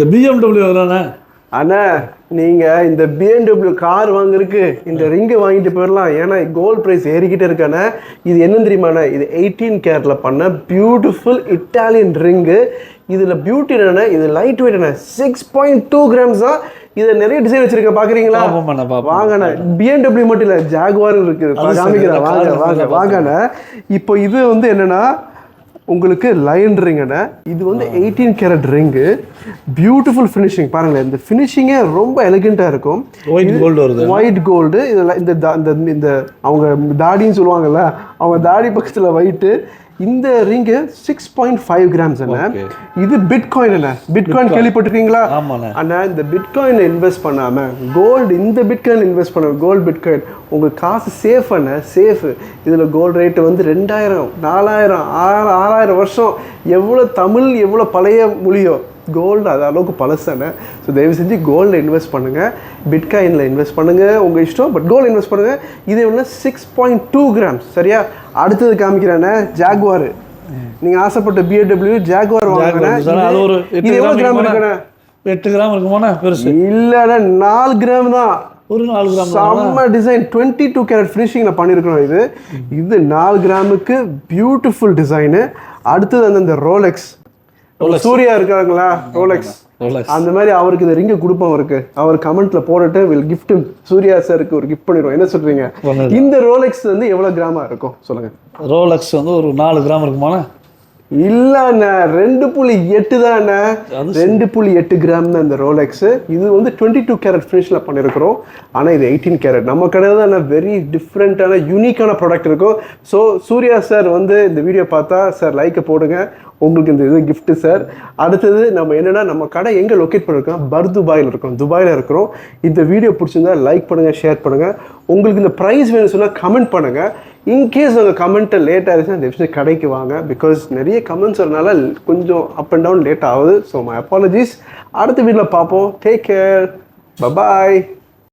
BMW வரானே அண்ணா நீங்கள் இந்த BMW கார் வாங்குறதுக்கு இந்த ரிங்கு வாங்கிட்டு போயிடலாம். ஏன்னா கோல்டு ப்ரைஸ் ஏறிக்கிட்டே இருக்கானே. இது என்ன தெரியுமாண்ணே, இது 18 கேரட்ல பண்ண பியூட்டிஃபுல் இட்டாலியன் ரிங்கு. இதில் பியூட்டி என்னென்ன, இது லைட் வெயிட் என்ன 6.2 கிராம்ஸ் தான். இதில் நிறைய டிசைன் வச்சிருக்கேன் பார்க்குறீங்களா? வாங்கண்ணே. BMW மட்டும் இல்லை, ஜாகுவார் இருக்குது, காமிக்கிறேன். வாங்க வாங்க வாங்கண்ணே. இப்போ இது வந்து என்னென்னா உங்களுக்கு லைன் ரிங்குண்ணே. இது வந்து 18 கேரட் ரிங்கு. பியூட்டிஃபுல் ஃபினிஷிங் பாருங்களேன். இந்த ஃபினிஷிங்கே ரொம்ப எலிகெண்ட்டாக இருக்கும். ஒயிட் கோல்டு வருது, ஒயிட் கோல்டு. இதில் இந்த அவங்க தாடின்னு சொல்லுவாங்கல்ல, அவங்க தாடி பக்கத்தில் ஒயிட்டு. இந்த ரிங்கு 6.5 கிராம்ஸ் அண்ணா. இது பிட்காயின் அண்ணா. பிட்காயின் கேள்விப்பட்டிருக்கீங்களா அண்ணா? இந்த பிட்காயினை இன்வெஸ்ட் பண்ணாமல் கோல்டு, இந்த பிட்காயின் இன்வெஸ்ட் பண்ண கோல்டு பிட்காயின் உங்களுக்கு காசு சேஃப் அண்ணா, சேஃபு. இதில் கோல்டு ரேட்டு வந்து 2000, 4000, 6000 வருஷம், எவ்வளோ தமிழ் எவ்வளோ பழைய மொழியோ கோல்டு அது அளவுக்கு பழசானே. ஸோ தயவு செஞ்சு கோல்டில் இன்வெஸ்ட் பண்ணுங்கள், பிட்காயினில் இன்வெஸ்ட் பண்ணுங்கள், உங்கள் இஷ்டம். பட் கோல்டு இன்வெஸ்ட் பண்ணுங்கள். இது எவ்வளோ 6.2 கிராம்ஸ். சரியா? அடுத்தது காமிக்கிறேன்னே ஜாகுவார். நீங்கள் ஆசைப்பட்ட BMW ஜாகுவார் வாங்குறேன். இது எவ்வளோ கிராம் இருக்குண்ணே? 8 கிராம் இருக்குமாண்ணா? பெருசு இல்லைண்ணா, 4 கிராம் தான். ஒரு 4 கிராம் செம்ம டிசைன். 22 கேரட் ஃபினிஷிங்கில் பண்ணியிருக்கிறோம். இது 4 கிராமுக்கு பியூட்டிஃபுல் டிசைனு. அடுத்தது அந்த ரோலெக்ஸ், சூர்யா இருக்காங்களா, ரோலெக்ஸ் அந்த மாதிரி அவருக்கு இந்த ரிங்கை கொடுப்போம். அவருக்கு அவர் கமெண்ட்ல போட்டுட்டு வில் கிஃப்ட் சூர்யா சாருக்கு ஒரு கிஃப்ட் பண்ணிடுவோம். என்ன சொல்றீங்க? இந்த ரோலெக்ஸ் வந்து எவ்வளவு கிராமா இருக்கும் சொல்லுங்க? ரோலெக்ஸ் வந்து ஒரு 4 கிராம் இருக்குமாண்ணா? இல்லண்ணா, 2.8 தான். 2.8 கிராம் தான் இந்த ரோலெக்ஸ். இது வந்து 22 கேரட் ஃபினிஷ்ல பண்ணியிருக்கிறோம். ஆனால் இது 18 கேரட். நம்ம கடையில் தான் வெரி டிஃப்ரெண்ட்டான யூனிக்கான ப்ராடக்ட் இருக்கும். ஸோ சூர்யா சார் வந்து இந்த வீடியோ பார்த்தா சார் லைக்கை போடுங்க, உங்களுக்கு இந்த இது கிஃப்ட்டு சார். அடுத்தது நம்ம என்னென்னா, நம்ம கடை எங்கே லொக்கேட் பண்ணியிருக்கோம்? துபாயில் இருக்கோம். துபாயில் இருக்கிறோம். இந்த வீடியோ பிடிச்சிருந்தா லைக் பண்ணுங்கள், ஷேர் பண்ணுங்கள். உங்களுக்கு இந்த ப்ரைஸ் வேணும்னு சொன்னால் கமெண்ட் பண்ணுங்கள். இன்கேஸ் உங்கள் கமெண்ட்டை லேட் ஆகிடுச்சுன்னா இந்த விஷயம் கடைக்கு வாங்க. பிகாஸ் நிறைய கமெண்ட்ஸ் வரனால கொஞ்சம் அப் அண்ட் டவுன் லேட் ஆகுது. So my apologies. அடுத்த வீடியோவில் பார்ப்போம். Take care, bye bye.